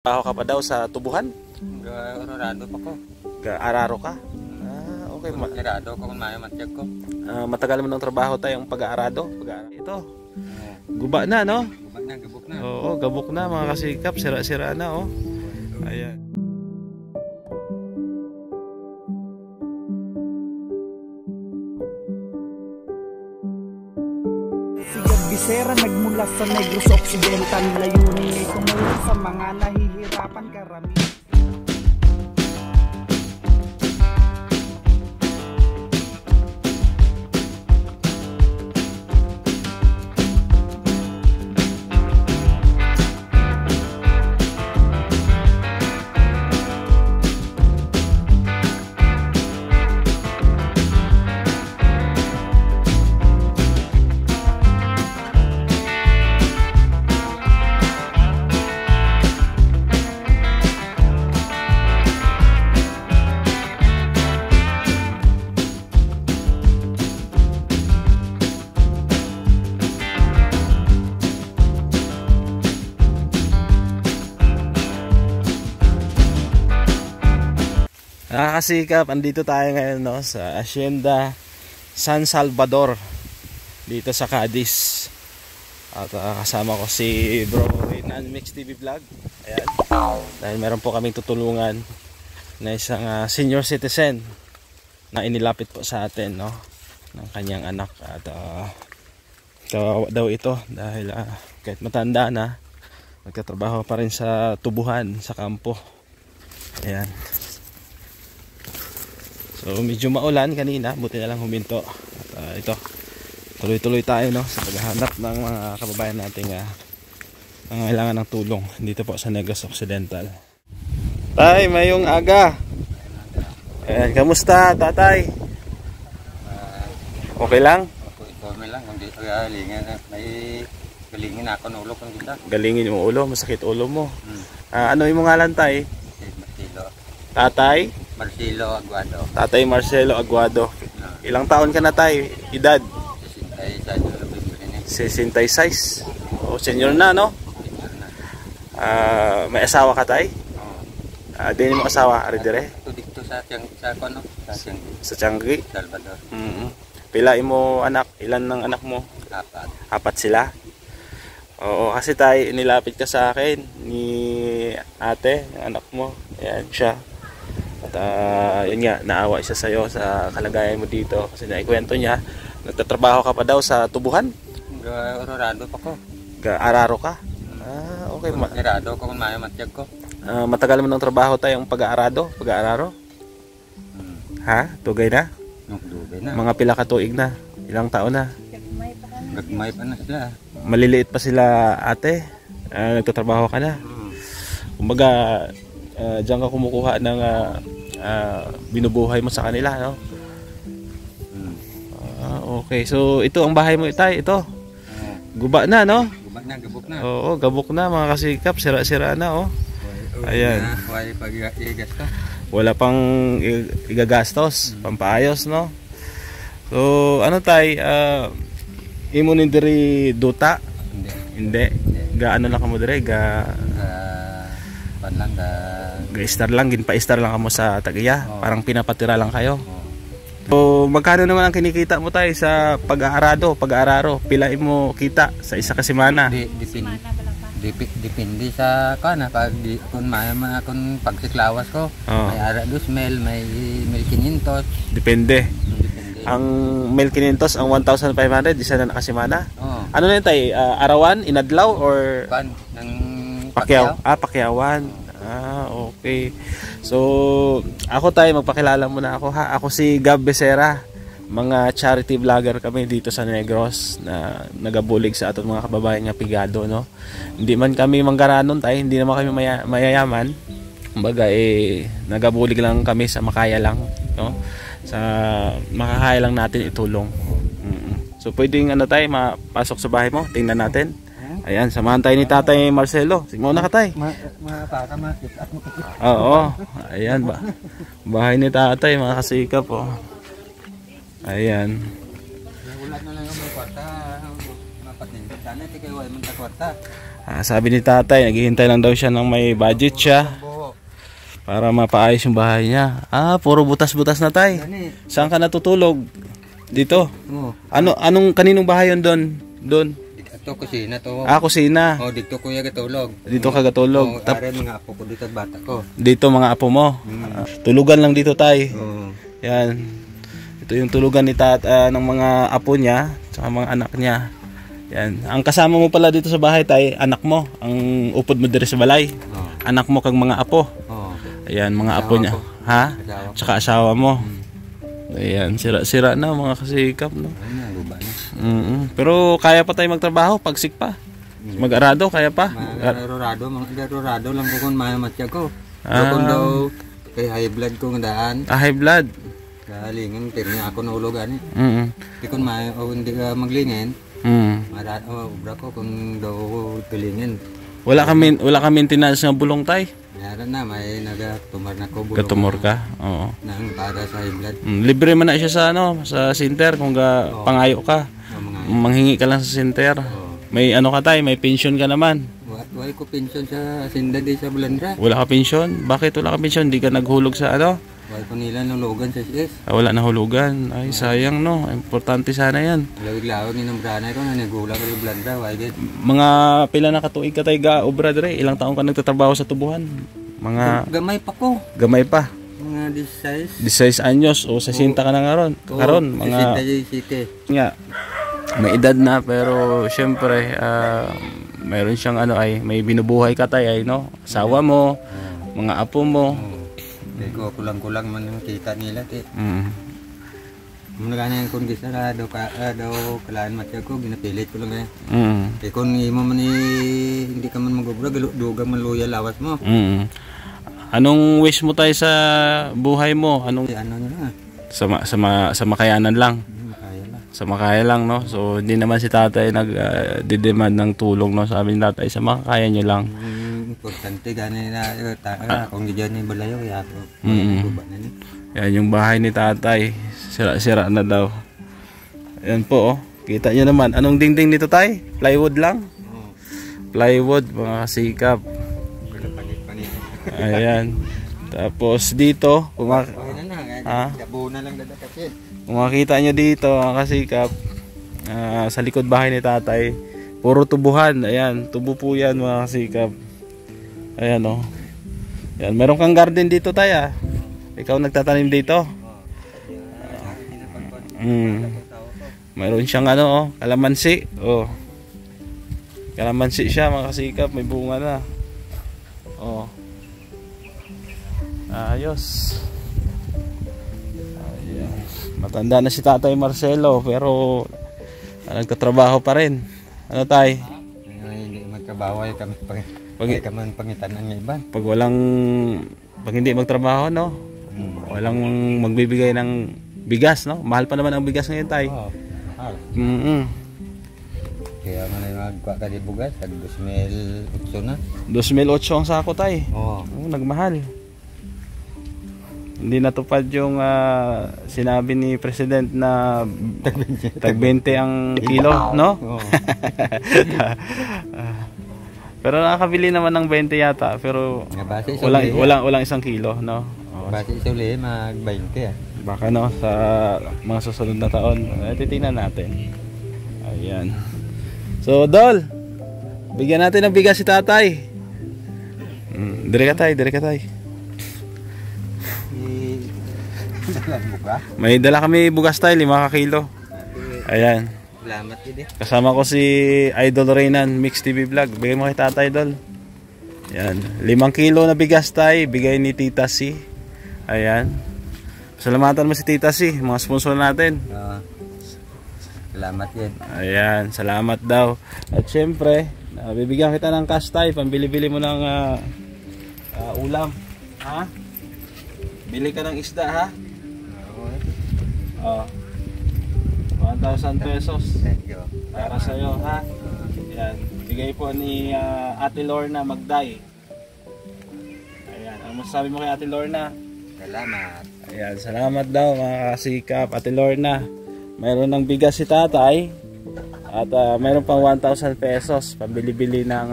Trabaho ka pa daw sa tubuhan? Arado pa ko. Araro ka? Okay. Arado ko kung maya matiyag ko. Matagal mo ng trabaho tayong pag-aarado. Ito. Guba na, no? Guba na, gabok na. Oo, gabok na mga kasikap. Sira-sira na, oh. Ayan. Bisera nagmula sa Negros Occidental, layunin ay tumulong sa mga nahihirapan karamihan. Nakakasikap, andito tayo ngayon, no, sa Hacienda San Salvador dito sa Cadiz. At kasama ko si Bro Renan Mix TV Vlog. Ayan. Dahil meron po kaming tutulungan na isang senior citizen na inilapit po sa atin, no, ng kanyang anak. At kawawa daw ito dahil kahit matanda na, nagtatrabaho pa rin sa tubuhan sa kampo. Ayan. So medyo maulan kanina, buti na lang huminto. At ito, tuloy-tuloy tayo, no, sa paghahanap ng mga kababayan nating nangangailangan ng tulong dito po sa Negros Occidental. Tay, mayong aga. Ayan, kamusta tatay? Okay lang? Okay lang, hindi galingan. May galingin ako ng ulo kung kita. Galingin yung ulo, masakit ulo mo. Ano yung ngalan tay? Marcelo. Tatay? Marcelo Aguado. Tatay Marcelo Aguado. Ilang taon ka na tay? Edad? 66. Oh, senior na, no? May asawa ka tay? Di mo asawa, ari dire? Dito sa kono, sa Tianggi. Salvador. Pila mo anak? Ilan ng anak mo? Apat sila? Oo, kasi tay, inilapit ka sa akin ni ate, yung anak mo. Ayan siya. At yun nga, naawa siya sa'yo sa kalagayan mo dito. Kasi naikwento niya, nagtatrabaho ka pa daw sa tubuhan? Arado pa ko. Araro ka? Okay. Arado ko kung maya matiyag ko. Matagal mo ng trabaho tayong pag-aarado? Pag-aararo? Ha? Tugay na? Tugay na. Mga pila ka tuig na? Ilang taon na? Gagmay pa na sila. Maliliit pa sila ate? Nagtatrabaho ka na? Kumbaga, diyan ka kumukuha ng binubuhay mo sa kanila, no? Okay, so ito ang bahay mo, itay, ito. Guba na, no? Guba na, gabok na. Oo, gabok na mga kasikap, sira-sira na, oh. Ayan. Wala pang igagastos, pampaayos, no? So, ano tay, imo ni diri duta? Hindi. Gaano lang kamo dire? Ga-star lang, ginpa-star lang kamo sa Tagiya. Parang pinapatira lang kayo. So, magkano naman ang kinikita mo tayo sa pag-aararo? Pila mo kita sa isa ka semana? Depende sa kana kung pagsiklawas ko. May ara 2,000, may 1,500. Depende. Ang 1,500 ang 1,500 isa na nakasemana. Ano na yun tayo? Arawan, inadlaw or Pakyaw? Pakyawan. Okay. So, ako tayo, magpakilala muna ako, ha. Ako si Gab Becerra. Mga charity vlogger kami dito sa Negros na nagabulig sa ating mga kababayan nga pigado, no. Hindi man kami manggaranon tayo, hindi naman kami mayayaman. Kumbaga nagabulig lang kami sa makaya lang, no. Sa makakaya lang natin itulong. So, pwedeng tayo mapasok sa bahay mo, tingnan natin. Ayan, samahan tayo ni Tatay Marcelo. Sige mo na ka tay. Oo. Ayan ba. Bahay ni Tatay, mga kasikap, oh. Ayan. Ulan na lang yung mga kwarta, mapatin. Sana ito kayo ay magkakwarta. Sabi ni tatay, naghihintay lang daw siya ng may budget siya para mapaayos yung bahay niya. Puro butas-butas na tay. Saan ka natutulog? Dito? Anong kaninong bahay yun doon? Ito kusina to. Kusina. Dito kuya gatulog. Dito ka gatulog. Tare mga apo ko dito at bata ko. Dito mga apo mo. Tulugan lang dito tay. Yan. Ito yung tulugan ni ng mga apo niya, saka mga anak niya. Yan. Ang kasama mo pala dito sa bahay tay, anak mo, ang upod mo dire sa balay. Anak mo kag mga apo. Ayan, mga apo niya. Ha? Tsaka asawa mo. Ayan, sira-sira na mga kasikap, no? Pero kaya pa tayo magtrabaho, pagsik pa. Mag-arado, kaya pa? Mag-arado lang ko kung mayamatya ko. Kung daw kay high blood ko ng daan. High blood? Kalingin, tirnya ako naulugan eh. Di kung hindi ka maglingin, obra ko kung daw pilingin. Wala ka maintenance ng bulong tay? Meron na, may nagatumar na ko bulong. Gatumor ka? Oo. Nang para sa high blood. Libre man na siya sa center kung pangayo ka. Manghingi ka lang sa center. May ano ka tay, may pension ka naman. Wala ko pension sa Sinda di sa Bulandra. Wala ka pension? Bakit wala ka pension? Hindi ka naghulog sa ano? Wala ko nila nahulugan sa CS. Wala nahulugan. Ay sayang no. Importante sana yan. Lawig-lawig ni Nambrana ko na nagulang ko yung Bulandra. Mga pila na katuig ka tayo obra dire? Ilang taong ka nagtatrabaho sa tubuhan? Mga gamay pa ko. Gamay pa? Mga 16 anyos o 60 ka na nga ron. Karon mga 67. Nga. May edad na pero syempre mayroon siyang may binubuhay ka tayo no. Asawa mo, mga apo mo. Ko kulang-kulang man yung kita nila Muna ganyan kung gisa daw kalaan matya ko, ginapilit ko lang kung imo man hindi ka man magubra, dugang man luya lawas mo. Anong wish mo tayo sa buhay mo? Ano nyo sa makayanan lang? Sa makaya lang no. So hindi naman si tatay nag-demand ng tulong no. Sabi ni tatay sa makakaya nyo lang. Importante gani na kung di dyan yung balayo kaya ako. Yan yung bahay ni tatay. Sira na daw. Yan po kita nyo naman. Anong dingding nito tay? Plywood lang? Plywood mga kasikap. Ayan. Tapos dito kung makita nyo dito mga kasikap, sa likod bahay ni tatay puro tubuhan. Ayan, tubo po yan mga kasikap. Ayan Yan, meron kang garden dito tayo. Ikaw nagtatanim dito. Meron siyang kalamansi. Kalamansi siya mga kasikap, may bunga na. Ayos. Matanda na si Tatay Marcelo pero nagtatrabaho pa rin. Ano tay? Hindi magtrabaho ay kami pangitan ng iban. Pag hindi magtrabaho no, walang magbibigay ng bigas no. Mahal pa naman ang bigas ngayon tay. Mahal. Kaya man ay magkuha ka di bugas, tag 2008 na. 2008 ang sako tay. Nagmahal. Hindi natupad yung sinabi ni President na tag 20 ang kilo, no? Pero nakakabili naman ng 20 yata, pero walang 1 kilo, no? Base sa uli, mag 20 Baka no, sa mga susunod na taon. Titingnan natin. Ayan. So, Dol, bigyan natin ng bigas si tatay. Dire ka tay. May dala kami bugas tayo, 5 kilo. Ayan. Salamat din. Kasama ko si Idol Reynan, Mix TV Vlog. Bigay mo kay tatay Idol. Ayan. 5 kilo na bigas tayo, bigay ni Tita C. Ayan. Salamatan mo si Tita C, mga sponsor natin. Salamat din. Ayan, salamat daw. At syempre, bibigyan kita ng cash tayo, pambili-bili mo ng ulam. Ha? Bili ka ng isda ha? 1,000 pesos. Thank you. Para sa'yo ha? Ayan. Bigay po ni Ate Lorna Magday. Ayan. Ang masasabi mo kay Ate Lorna? Salamat. Ayan. Salamat daw mga kasikap. Ate Lorna, mayroon ng bigas si tatay. At mayroon pang 1,000 pesos pambili-bili ng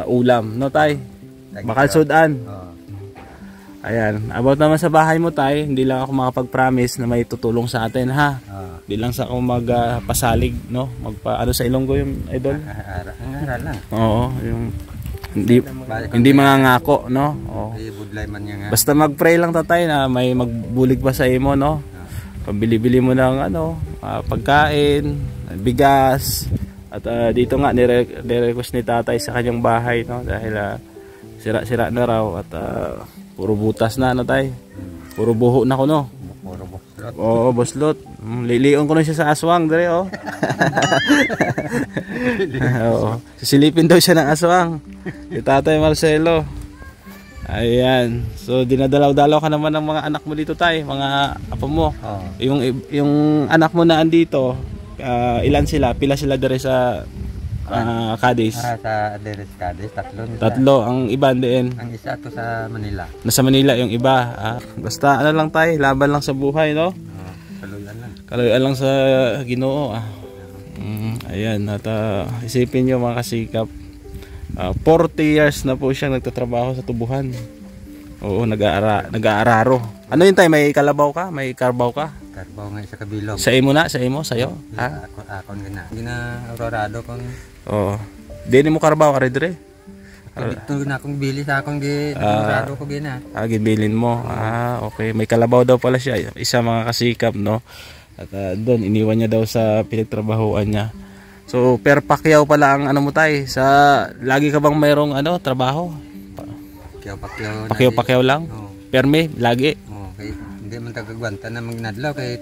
ulam, no tay? Bakal sudan. Ayan, about naman sa bahay mo tay, hindi lang ako makapag-promise na may tutulong sa atin ha. Hindi lang sa ako magpasalig, no? Ano sa Ilonggo yung idol? Aral lang. Oo, yung hindi mangangako, no? Oo. Budlay man niya nga. Basta mag-pray lang tatay na may magbulig pa sa imo, no? Pambili-bili mo ng pagkain, bigas. At dito nga nirequest ni tatay sa kanyang bahay, no? Dahil sira-sira na raw at puro butas na, no tay? Puro buho na ko, no? Puro boslot. Oo, boslot. Lilion ko na siya sa aswang, dire, oh. Oo. Sisilipin daw siya ng aswang. Si Tatay Marcelo. Ayan. So dinadalaw-dalaw ka naman ng mga anak mo dito tay, mga apo mo. Yung anak mo na andito, ilan sila? Pila sila dire sa Cadiz? Sa Deres Cadiz, tatlo. Ang iba din. Ang isa to sa Manila. Nasa Manila yung iba. Basta ano lang tay, laban lang sa buhay, no? Kaluyan lang. Kaluyan lang sa Ginoo. Ayan, at isipin nyo mga kasikap, 40 years na po siyang nagtatrabaho sa tubuhan. Oo, nag-aararo. Ano yun tayo? May kalabaw ka? May karbaw ka? Karbaw nga sa kabilog. Sa imo na? Sa imo? Sa'yo? Ha? Akon gina-aurorado kong... Oo. Dini mo karbaw ka rin dire? Ito na akong bili sa akong gina-aurorado ko gina. Gibilin mo. Okay. May kalabaw daw pala siya. Isa mga kasikap, no? At doon, iniwan niya daw sa pinagtrabahuan niya. So, per Pacquiao pala ang ano mo tay? Lagi ka bang mayroong trabaho? Pacquiao lang? Perme, lagi? Okay. Hindi man tagagwanta na magnadlaw kaya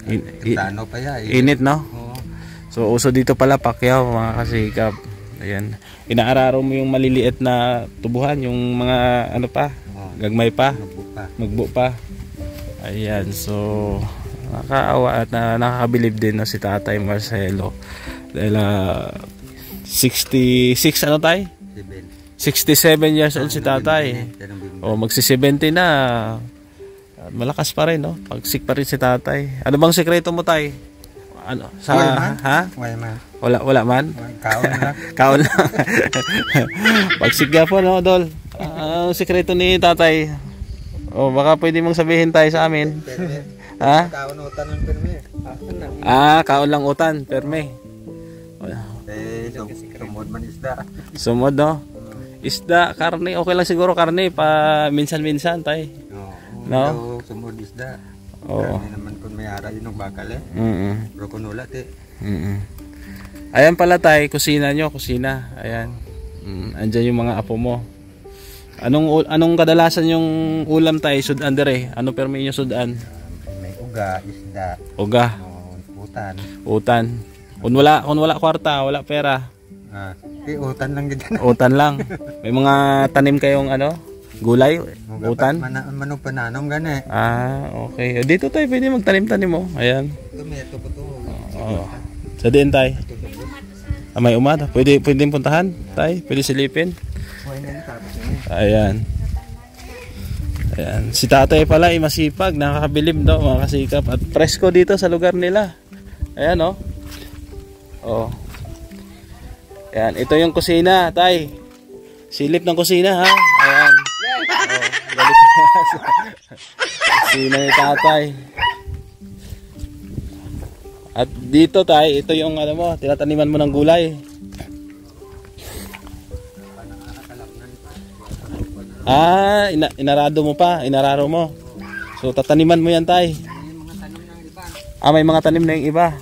temprano pa ya. Init, no? So, uso dito pala Pacquiao mga kasikap. Ayan. Inaararo mo yung maliliit na tubuhan, yung mga gagmay pa, magbo pa. Ayan, so nakakaawa at nakakabilib din na si Tatay Marcelo. Dahil 66 tay? 67 years old si tatay. Magsi-70 na. Malakas pa rin, no? Pagsik pa rin si tatay. Ano bang sekreto mo tay? Ano? Wala man? Kaon lang. Kaon lang. Pagsik nga po, no, Dol? Ang sekreto ni tatay? Baka pwede mong sabihin tayo sa amin. Ha? Kaon utan ng perme. Kaon lang utan, perme. Sumod man isda. Sumod, no? Isda, karne, okay lang siguro karne pa minsan-minsan tay. No? Sumod isda. Oo. Karne naman kung may ara yun ng bakal Pero kung ulat Ayan pala tay, kusina nyo, kusina. Ayan. Andyan yung mga apo mo. Anong kadalasan yung ulam tay, sudan dire? Ano permi nyo sudan? May uga, isda. Uga. Utan. Kung wala kwarta, wala pera. Utan lang gid. Utan lang. May mga tanim kayong gulay, utan. Manong pananom gani. Okay. Dito tayo pwede magtanim-tanim mo. Ayan. Tomato po to. Sa diin tay. May umada. Pwede puntahan tay, pwede silipin. Ayan. Si tatay pala ay masipag, nakakabilib daw mga kasikap at presko dito sa lugar nila. Ayan Ayan, ito yung kusina, tay. Silip ng kusina, ha? Ayan. Galit kusina ni tatay. At dito, tay, ito yung tinataniman mo ng gulay. Inarado mo. So tataniman mo yan tay. May mga tanim na yung iba.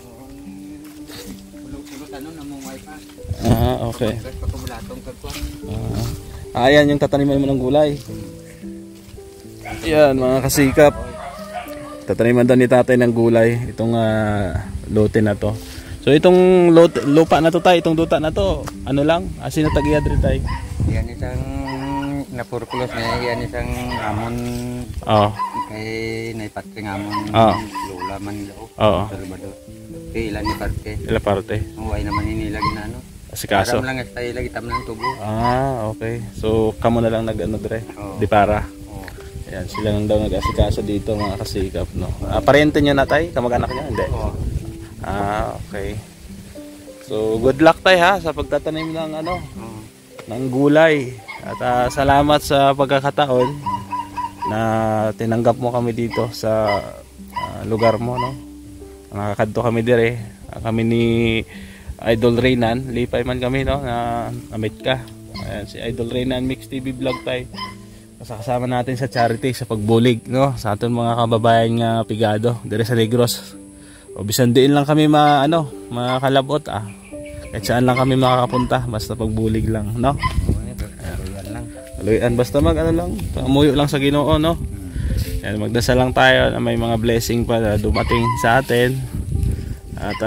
Okay. Ayan yung tataniman mo ng gulay. Ayan mga kasikap. Tataniman daw ni tatay ng gulay. Itong lote na to. So itong lupa na to tay, itong duta na to, ano lang? Asin na tagiya diri tay. Yan isang napurkulos na yan isang amon. Kay naipatring amon. Lola Manila. Salvador. Ilan ni parte. Ilan parte. Ay naman inilag na Asikaso. Aram lang tayo lagi tam ng tubo. Okay. So kamo na lang dire. Di para. Ayan, sila lang daw nag-asikaso dito mga kasikap, no. Parente niyo na tay, kamag-anak niya, hindi. Okay. So good luck tayo ha sa pagtatanim ng ano, ng gulay. At salamat sa pagkakataon na tinanggap mo kami dito sa lugar mo, no. Nakakadto kami dire. Kami ni Idol Reynan, lipay man kami, no, na meet ka. Ayan, si Idol Reynan Mix TV Vlog tayo. Kasama natin sa charity sa pagbulig, no, sa aton mga kababayan nga pigado dire sa Negros. O bisan diin lang kami makalabot kahit saan lang kami makakapunta basta pagbulig lang, no. Aluyan basta lang, umuyo lang sa Ginoo, no. Yan, magdasal lang tayo na may mga blessing pa na dumating sa atin. At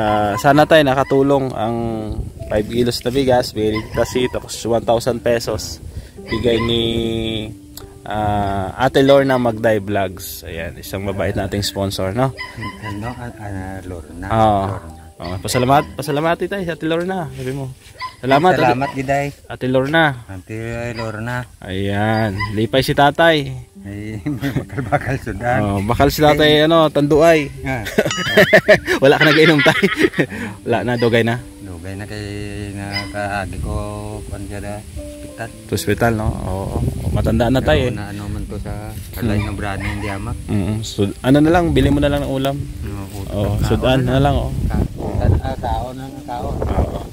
sana tayo nakatulong ang 5 kilos na bigas, kasi tapos 1,000 pesos bigay ni Ate Lorna Magday Vlogs. Ayan, isang mabait nating sponsor, no? Lorna. Pasalamati tayo sa Ate Lorna, sabi mo. Salamat Giday. Ate Lorna. Ate Lorna. Ayan, lipay si tatay. Ay, bakal sudan. Bakal si tatay, tanduay. Wala ka nag-inom tayo. Wala na, dugay na. Dugay na kay nakaagi ko panjada hospital. Hospital, no? Oo. Matanda na tayo. Na ano man to sa kalay ng brand hindi amak. So, ano na lang, bili mo na lang ng ulam. Sudan na lang, Kaon.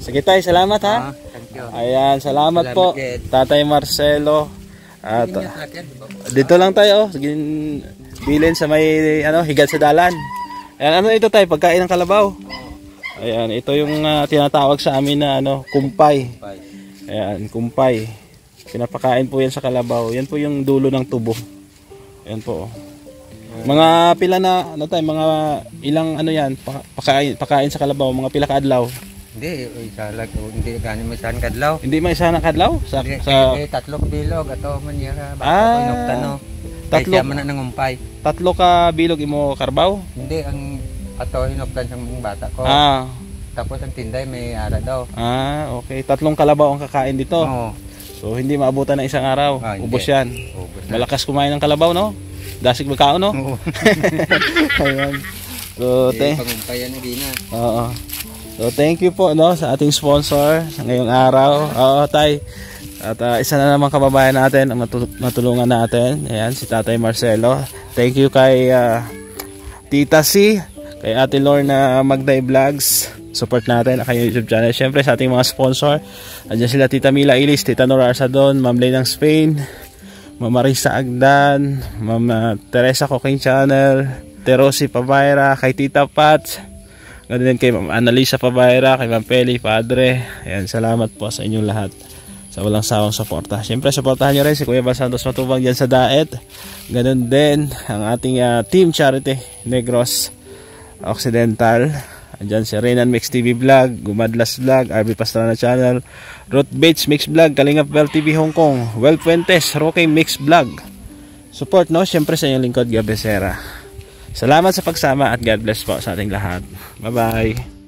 Sige tayo, salamat ha. Thank you. Ayan, salamat po. Tatay Marcelo. At dito lang tayo, bilin sa may higad sa dalan. Ayan, ito tayo, pagkain ng kalabaw. Ayan, ito yung tinatawag sa amin na kumpay. Ayan, kumpay. Pinapakain po yan sa kalabaw. Yan po yung dulo ng tubo. Ayan po. Mga pila na mga ilang yan, pakain sa kalabaw, mga pila ka adlaw. Hindi, hindi gani may saan kadlaw. Hindi may saan kadlaw? Sa tatlong bilog ato man yara baka tatlo man na nangumpay. 3 ka bilog imo karbaw? Hindi, ang ato hinuktan sa mga bata ko. Tapos ang tinday may ara daw. Okay. 3 kalabaw ang kakain dito. So hindi maabutan ng isang araw. Ubos yan. Malakas kumain ng kalabaw, no? Dasig magkaon, no? Ayan. So, pangumpayan na gina. Oo. So thank you po, no, sa ating sponsor sa ngayong araw. Tay. At isa na naman kababayan natin ang matulungan natin. Ayan, si Tatay Marcelo. Thank you kay Tita C, kay Ate Lorna Magday Vlogs. Support natin ang kanyang YouTube channel. Siyempre sa ating mga sponsor. Andiyan sila Tita Mila Ilis, Tita Nora Arsadon, Ma'am Lenang Spain, Ma'am Marisa Agdan, Ma'am Teresa Cooking Channel, Terosi Pabayra, kay Tita Pat. Ganoon din kay Ma'am Annalisa Pabayra, kay Ma'am Peli Padre. Ayan, salamat po sa inyong lahat sa walang sawang suporta. Siyempre, suportahan nyo rin si Kuya Bal Santos Matubang dyan sa Daet. Ganoon din ang ating Team Charity Negros Occidental. Andyan si Reynan Mix TV Vlog, Gumadlas Vlog, RB Pastrana Channel, Ruth Bates Mix Vlog, Kalingap Bell TV Hong Kong, Well Fuentes, Roque Mix Vlog. Support, no? Siyempre sa inyong lingkod, Gabesera. Salamat sa pagsama at God bless po sa ating lahat. Bye-bye.